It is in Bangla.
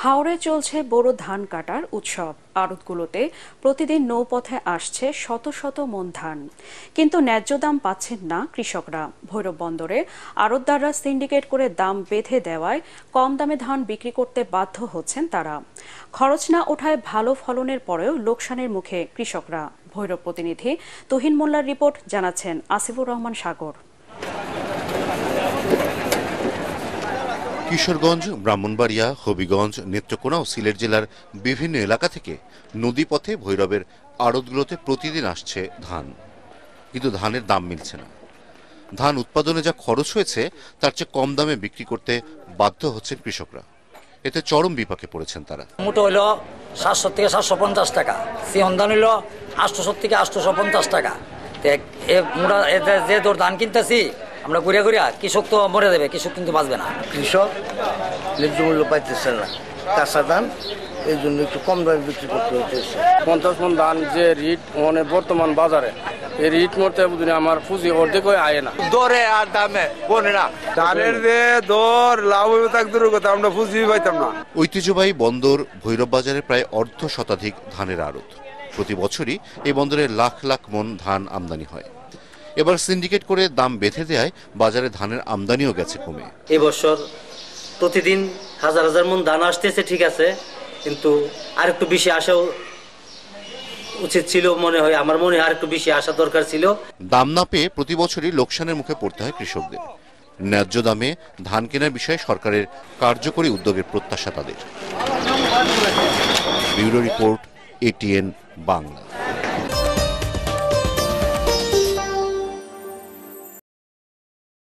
হাওরে চলছে বোরো ধান কাটার উৎসব। আড়তগুলোতে প্রতিদিন নৌপথে আসছে শত শত মন ধান, কিন্তু ন্যায্য দাম পাচ্ছেন না কৃষকরা। ভৈরব বন্দরে আড়তদাররা সিন্ডিকেট করে দাম বেঁধে দেওয়ায় কম দামে ধান বিক্রি করতে বাধ্য হচ্ছেন তারা। খরচ না ওঠায় ভালো ফলনের পরেও লোকসানের মুখে কৃষকরা। ভৈরব প্রতিনিধি তুহিন মোল্লার রিপোর্ট জানাচ্ছেন আসিফুর রহমান সাগর। কিশোরগঞ্জ, ব্রাহ্মণবাড়িয়া, হবিগঞ্জ, নেত্রকোনা ও সিলেট জেলার বিভিন্ন এলাকা থেকে নদীপথে ভৈরবের আড়তগুলোতে প্রতিদিন আসছে ধান, কিন্তু ধানের দাম মিলছে না। ধান উৎপাদনে যা খরচ হয়েছে তার চেয়ে কম দামে বিক্রি করতে বাধ্য হচ্ছেন কৃষকরা। এতে চরম বিপাকে পড়েছেন তারা। মুটো হইল 700 থেকে 750 টাকা, সিহন ধান হইল 800 থেকে 850 টাকা। যে দর ধান কিনতেছি আমরা ঘুরিয়া ঘুরিয়া, কৃষক তো মরে যাবে, কৃষক কিন্তু বাঁচবে না। কৃষক ন্যায্য মূল্য পাইতেছে না, কাঁচা ধান এই জন্য একটু কম দামে বিক্রি করতে হচ্ছে। 50 মণ ধান যে রিট মানে বর্তমান বাজারে, এই রিট মরতে আমার পুঁজি অর্ধেক আয় না। দরে আর দামে বনে না, ধানের যে দর লাভ হইবে তাক দূরের কথা, আমরা পুঁজি পাইতাম না। ঐতিহ্যবাহী বন্দর ভৈরব বাজারে প্রায় অর্ধ শতাধিক ধানের আড়ত। প্রতি বছরই এই বন্দরে লাখ লাখ মন ধান আমদানি হয়। এবার সিন্ডিকেট করে দাম বেঁধে দেয় বাজারে ধানের আমদানিও গেছে কমে। এবছর প্রতিদিন হাজার হাজার মন ধান আসতেছে, ঠিক আছে, কিন্তু আর একটু বেশি আসাও উচিত ছিল মনে হয়। আমার মনে হয় আর একটু বেশি আসা দরকার ছিল। দাম না পেয়ে প্রতি বছরই লোকসানের মুখে পড়তে হয় কৃষকদের। ন্যায্য দামে ধান কেনার বিষয়ে সরকারের কার্যকরী উদ্যোগের প্রত্যাশা তাদের। Bureau report, ATN Bangla.